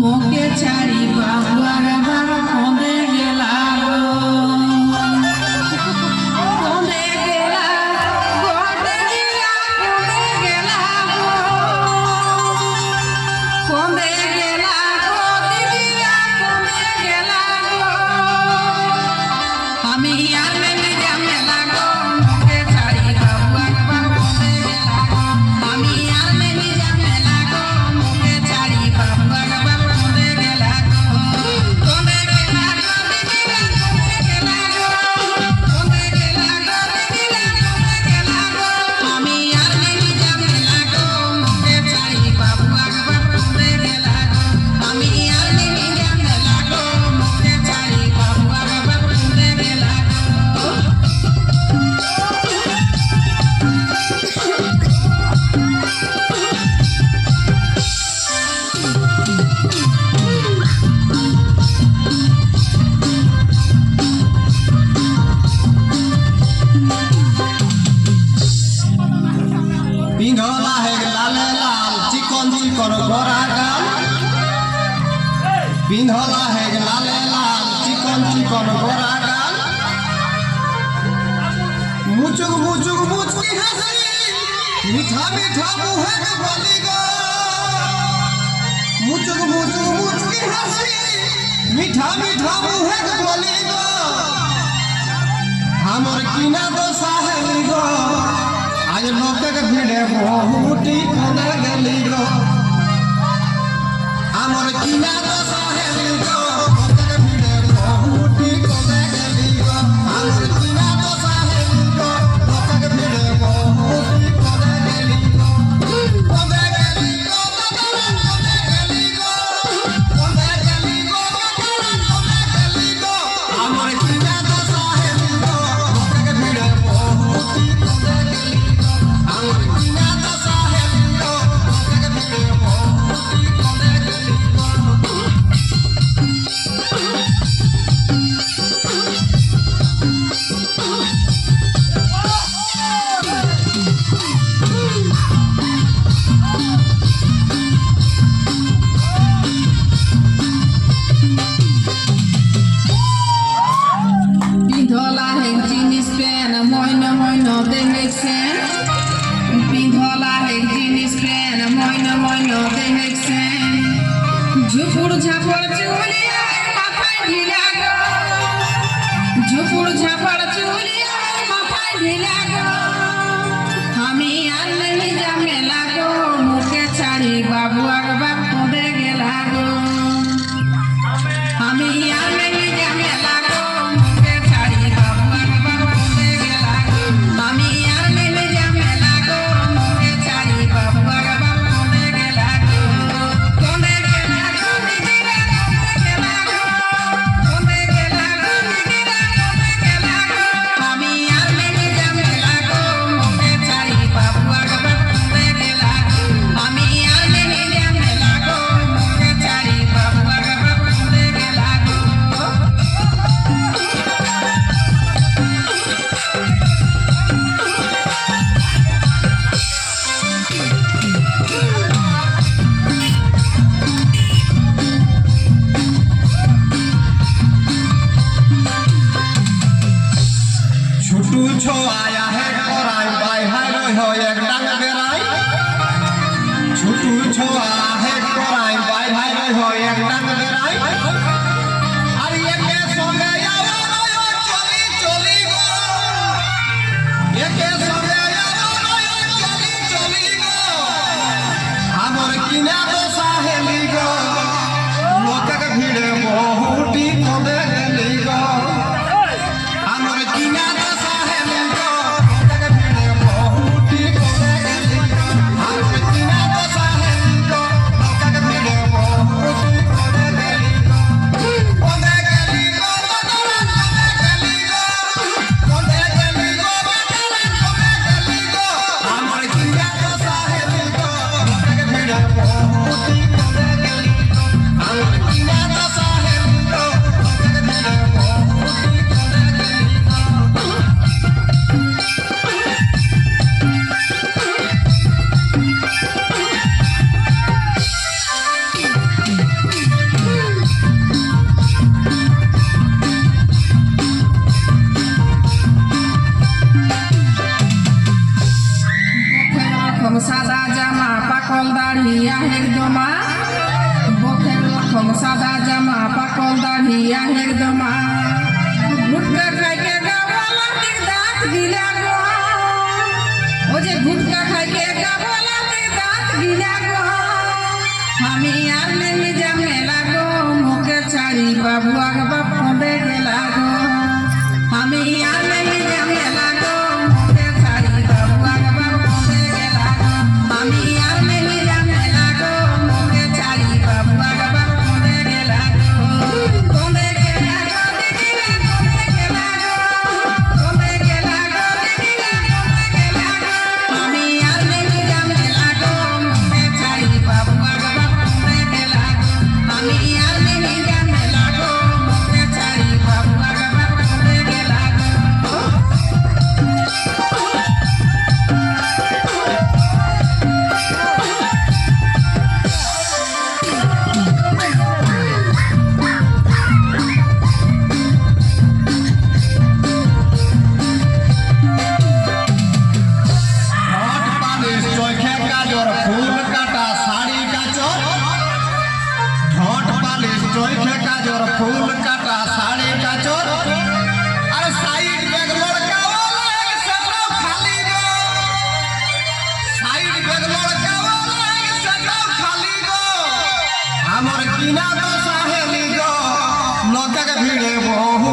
মোকে ছাড়ি বাবার বার কঁদে গেলা কঁদে গেলা কঁদে গেলা কঁদে গেলা কঁদে গেলা কঁদে গেলা কঁদে গেলা আমি আর মেনে যামেলা গো মোকে ছাড়ি বাবার বার কঁদে গেলা আমি আর মেনে যামেলা গো মোকে ছাড়ি বাবার বার কঁদে গেলা কঁদে গেলা কঁদে গেলা কঁদে গেলা আমি আর মেনে যামেলা গো মোকে ছাড়ি বাবার বার কঁদে গেলা আমি আর মেনে যামেলা গো মোকে ছাড়ি বাবার বার কঁদে গেলা পিঙ্গলা হে লালে লাল চিকন চিকন গোরা গাল পিঙ্গলা হে লালে লাল চিকন চিকন গোরা গাল মুচুক মুচুক মুচকি হাসি মিঠা মিঠা মুহে বলি গো মুচুক মুচুক মুচকি হাসি মিঠা মিঠা মুহে বলি গো हमर किना दशा है गो आज लोकक भिड़े बहुटी खना गली गो हमर किना दशा है गो लोकक भिड़े बहुटी खना गली गो हमर किना दशा है गो लोकक भिड़े बहुटी खना गली गो खना गली गो खना गली गो खना गली गो खना गली गो हमर किना दशा है गो लोकक भिड़े बहुटी खना गली गो हमर किना दशा है गो लोकक भिड़े बहुटी खना गली गो পিন্ধলা হে জিনিস পেন মইন মইন দেখেছেন পিন্ধলা হে জিনিস পেন মইন মইন দেখেছেন ঝুপুর ঝাপড় চুলিয়া মাথায় ঢিলা গো ঝুপুর ঝাপড় চুলিয়া মাথায় ঢিলা গো আমি আর নেই যামেলা গো মুখে ছাড়ি বাবু একবার কঁদে গেলা গো আমি আর নেই যামেলা গো মুখে ছাড়ি বাবু একবার কঁদে গেলা গো আমি আর নেই যামেলা গো মুখে ছাড়ি বাবু একবার কঁদে গেলা গো কঁদে গেলা কঁদে গেলা কঁদে গেলা কঁদে গেলা কঁদে গেলা আমি আর নেই যামেলা গো মুখে ছাড়ি বাবু একবার কঁদে গেলা গো আমি আর নেই যামেলা গো মুখে ছাড়ি বাবু একবার কঁদে গেলা গো छुटू छो आया है कराई बाई है रोय हो एक डांग बेराई छुटू छो आया है कराई बाई है रोय हो एक डांग बेराई अरे ये के संगे आवा रोय चली चली गो ये के संगे आवा रोय चली चली गो हमर किना दशा है गो लोकक भिड़े बहुटी खदे गली गो हमर किना दशा है गो लोकक भिड़े बहुटी खदे गली गो हमर किना दशा है गो लोकक भिड़े बहुटी खदे চোখে কাজর ফুল কাটা শাড়ি কাচর আর সাইড ব্যাগ লড়কা সেটাও খালি গো সাইড ব্যাগ লড়কা সেটাও খালি গো আমার কিনা তো সাহেলি গো লোকের ভিড়ে বহু